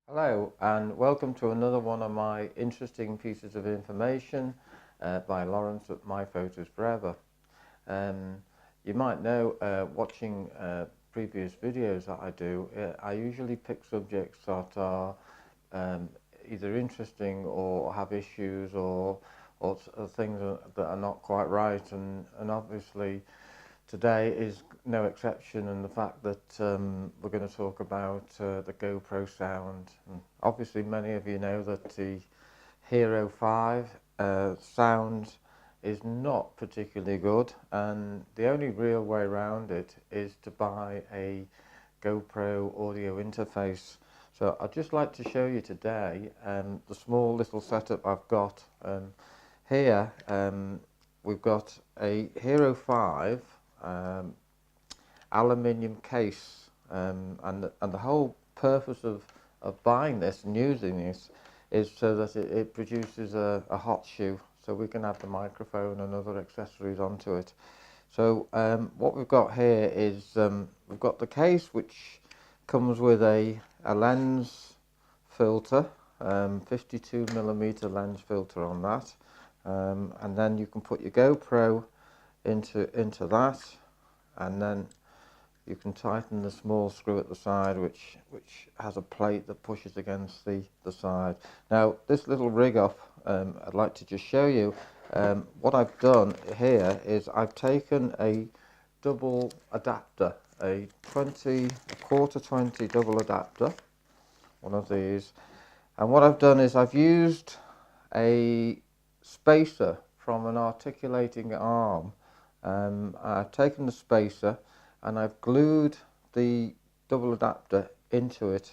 Hello and welcome to another one of my interesting pieces of information by Lawrence at My Photos Forever. Um, you might know watching previous videos that I do, I usually pick subjects that are um, either interesting or have issues or things that are not quite right, and obviously today is no exception in the fact that we're going to talk about the GoPro sound. And obviously many of you know that the Hero 5 sound is not particularly good, and the only real way around it is to buy a GoPro audio interface. So I'd just like to show you today the small little setup I've got. Here we've got a Hero 5 um, aluminium case, and the whole purpose of buying this and using this is so that it produces a hot shoe, so we can add the microphone and other accessories onto it. So what we've got here is we've got the case, which comes with a lens filter, 52mm lens filter on that, and then you can put your GoPro into that, and then you can tighten the small screw at the side, which has a plate that pushes against the side. Now this little rig up, I'd like to just show you what I've done here is I've taken a double adapter, a quarter 20 double adapter, one of these, and what I've done is I've used a spacer from an articulating arm. I've taken the spacer and I've glued the double adapter into it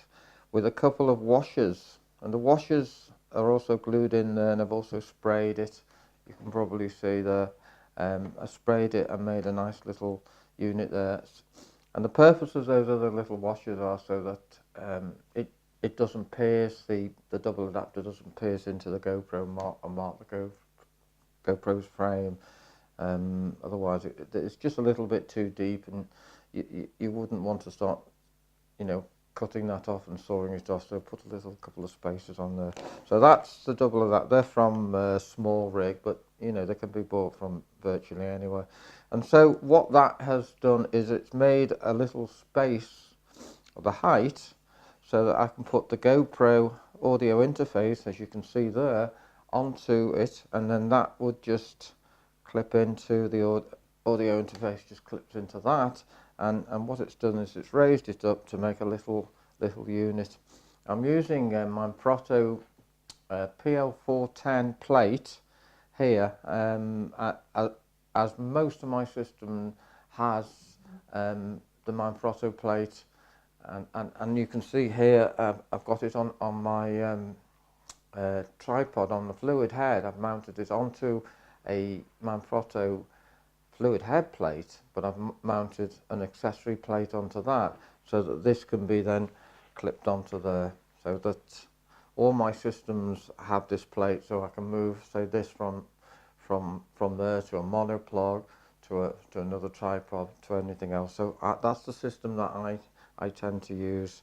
with a couple of washers, and the washers are also glued in there, and I've also sprayed it. You can probably see there. I sprayed it and made a nice little unit there, and the purpose of those other little washers are so that it doesn't pierce, the double adapter doesn't pierce into the GoPro and mark the GoPro's frame. Otherwise it's just a little bit too deep, and you wouldn't want to start, cutting that off and sawing it off. So put a little couple of spacers on there. So that's the double of that. They're from Small Rig, but they can be bought from virtually anywhere. And so what that has done is it's made a little space of the height so that I can put the GoPro audio interface, as you can see there, onto it, and then that would just clip into the audio interface, just clips into that, and what it's done is it's raised it up to make a little unit. I'm using my Manfrotto PL410 plate here, as most of my system has the Manfrotto plate, and you can see here I've got it on my tripod on the fluid head. I've mounted it onto a Manfrotto fluid head plate, but I've mounted an accessory plate onto that so that this can be then clipped onto there, so that all my systems have this plate, so I can move, say, this from there to a monoplug, to another tripod, to anything else. So that's the system that I tend to use.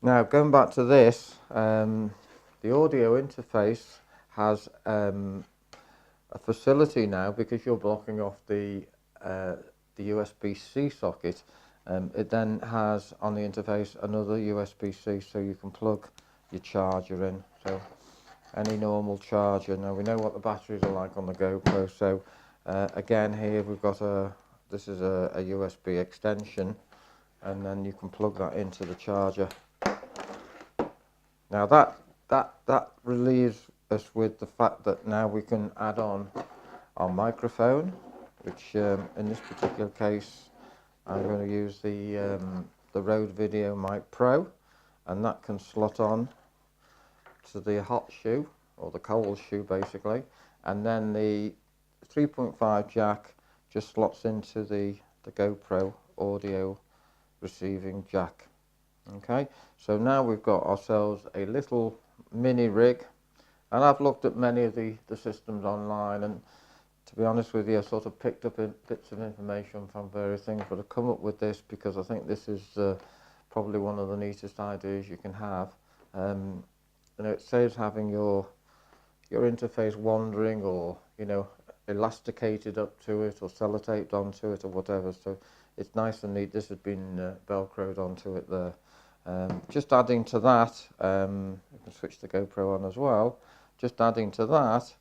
Now going back to this, the audio interface has a facility now, because you're blocking off the USB-C socket. It then has on the interface another USB-C, so you can plug your charger in. So any normal charger. Now we know what the batteries are like on the GoPro. So again, here we've got this is a USB extension, and then you can plug that into the charger. Now that relieves us with the fact that now we can add on our microphone, which in this particular case I'm going to use the Rode VideoMic Pro, and that can slot on to the hot shoe, or the cold shoe basically, and then the 3.5 jack just slots into the GoPro audio receiving jack. Okay, so now we've got ourselves a little mini rig, and I've looked at many of the systems online, and to be honest with you, I sort of picked up bits of information from various things, but I've come up with this because I think this is probably one of the neatest ideas you can have. You know, it saves having your interface wandering, or you know, elasticated up to it or sellotaped onto it or whatever. So it's nice and neat. This has been velcroed onto it there. Just adding to that, you can switch the GoPro on as well. Just adding to that,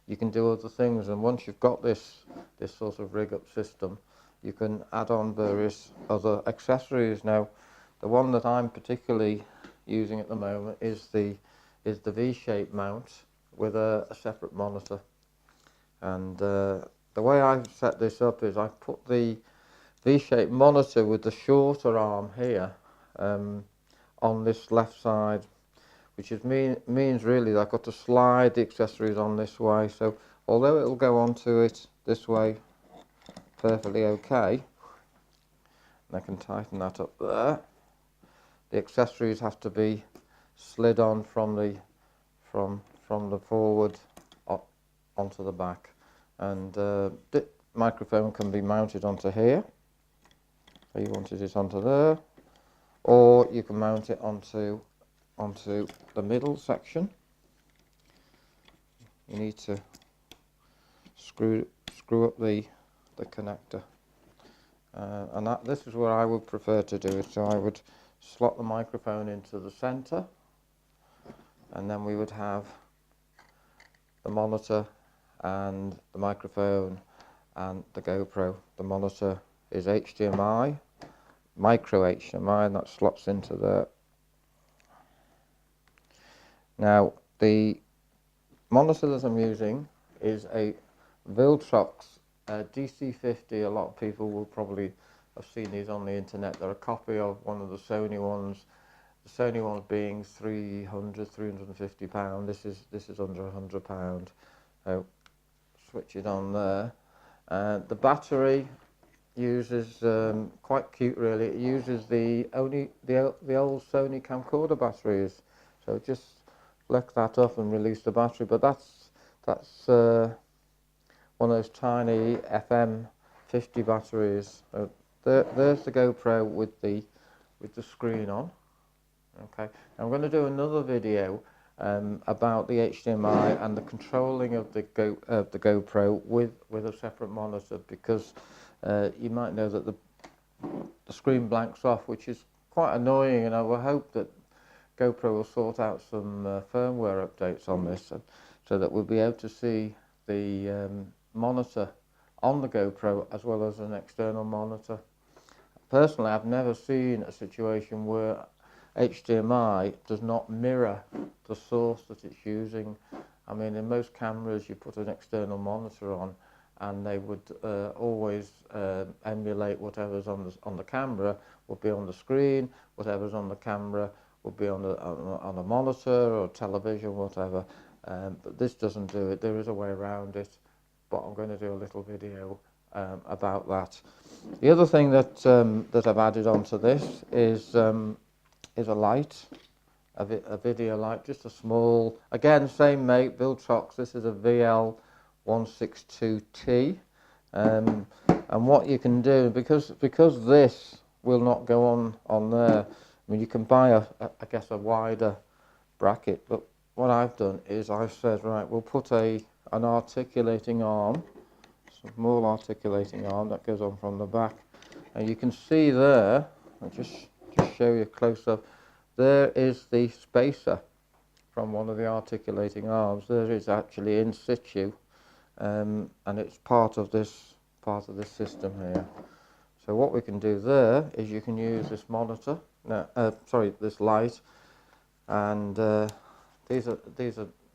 you can do other things, and once you've got this sort of rig up system, you can add on various other accessories. Now, the one that I'm particularly using at the moment is the V-shaped mount with a separate monitor. And the way I've set this up is I've put the V-shaped monitor with the shorter arm here on this left side, which means really that I've got to slide the accessories on this way. So although it will go onto it this way perfectly okay, and I can tighten that up there, the accessories have to be slid on from the forward onto the back, and the microphone can be mounted onto here. So you wanted it onto there, or you can mount it onto the middle section. You need to screw up the connector, and this is where I would prefer to do it. So I would slot the microphone into the center, and then we would have the monitor and the microphone and the GoPro. The monitor is HDMI, micro HDMI, and that slots into there. Now, the monitor that I'm using is a Viltrox DC50. A lot of people will probably have seen these on the internet. They're a copy of one of the Sony ones. The Sony ones being £350. This is under £100. So switch it on there. The battery uses quite cute really. It uses the old Sony camcorder batteries. So just flick that up and release the battery. But that's one of those tiny FM50 batteries. There's the GoPro with the screen on. Okay, I'm going to do another video about the HDMI and the controlling of the GoPro with a separate monitor, because you might know that the screen blanks off, which is quite annoying, and I will hope that GoPro will sort out some firmware updates on this, so that we'll be able to see the monitor on the GoPro as well as an external monitor. Personally, I've never seen a situation where HDMI does not mirror the source that it's using. I mean, in most cameras you put an external monitor on and they would always emulate whatever's on the camera would be on the screen, whatever's on the camera would be on a monitor or television, whatever. But this doesn't do it. There is a way around it, but I'm going to do a little video about that. The other thing that I've added onto this is a light, a video light, just a small, again, same make, Viltrox. This is a VL162T, and what you can do, because this will not go on there. I mean, you can buy I guess a wider bracket, but what I've done is I've said, right, we'll put an articulating arm, a small articulating arm that goes on from the back, and you can see there. I'll just show you close up. There is the spacer from one of the articulating arms. There is actually in situ, and it's part of this system here. So what we can do there is you can use this monitor, this light, and these are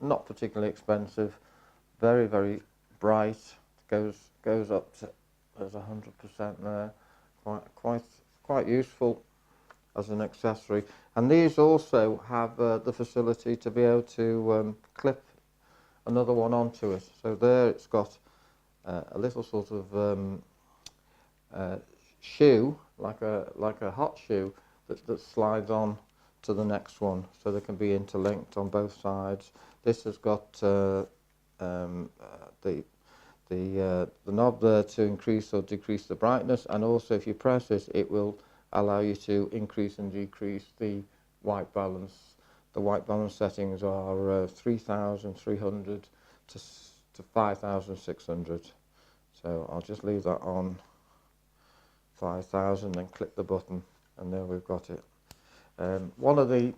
not particularly expensive, very, very bright. Goes up to, there's 100% there, quite useful as an accessory. And these also have the facility to be able to clip another one onto it. So there it's got a little sort of shoe, like a hot shoe that slides on to the next one, so they can be interlinked on both sides. This has got the knob there to increase or decrease the brightness, and also if you press it, it will allow you to increase and decrease the white balance. The white balance settings are 3,300 to 5,600. So I'll just leave that on 5,000 and click the button, and there we've got it. One of the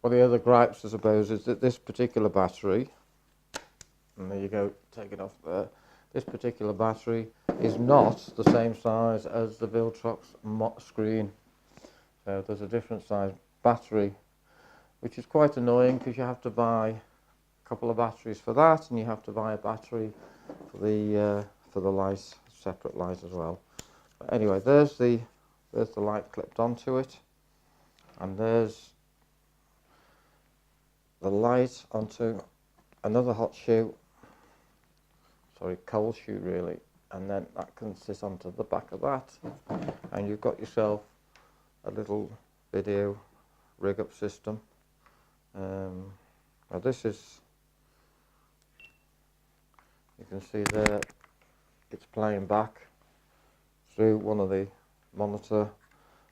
other gripes, I suppose, is that this particular battery, and there you go, take it off there, this particular battery is not the same size as the Viltrox screen. So there's a different size battery, which is quite annoying because you have to buy a couple of batteries for that, and you have to buy a battery for the light, separate light as well. But anyway, there's the light clipped onto it, and there's the light onto another hot shoe, sorry, cold shoe really, and then that can sit onto the back of that, and you've got yourself a little video rig up system. Now this is, you can see there, it's playing back through one of the monitor,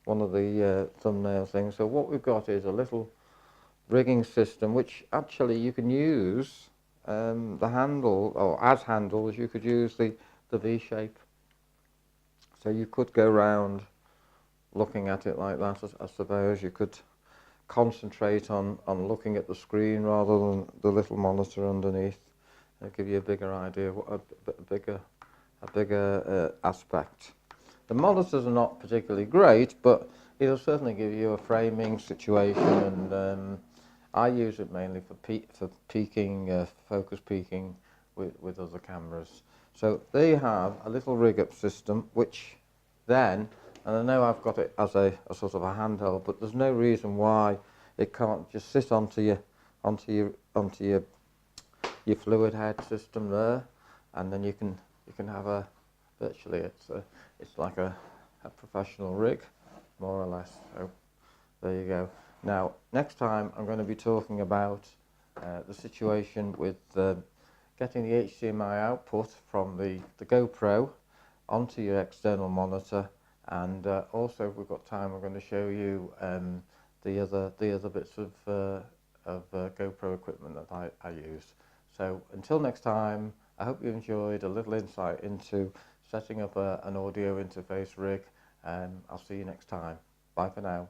one of the thumbnail things. So what we've got is a little rigging system which actually you can use the handle, or as handles you could use the V shape. So you could go round looking at it like that. I suppose you could concentrate on looking at the screen rather than the little monitor underneath. It'll give you a bigger idea, a bigger aspect. The monitors are not particularly great, but it'll certainly give you a framing situation, and I use it mainly for peaking, focus peaking with other cameras. So they have a little rig up system, which then, and I know I've got it as a sort of a handheld, but there's no reason why it can't just sit onto your fluid head system there, and then you can have virtually it's like a professional rig, more or less. So there you go. Now next time I'm going to be talking about the situation with getting the HDMI output from the GoPro onto your external monitor, and also if we've got time we're going to show you the other bits of GoPro equipment that I use. So until next time, I hope you enjoyed a little insight into setting up an audio interface rig, and I'll see you next time. Bye for now.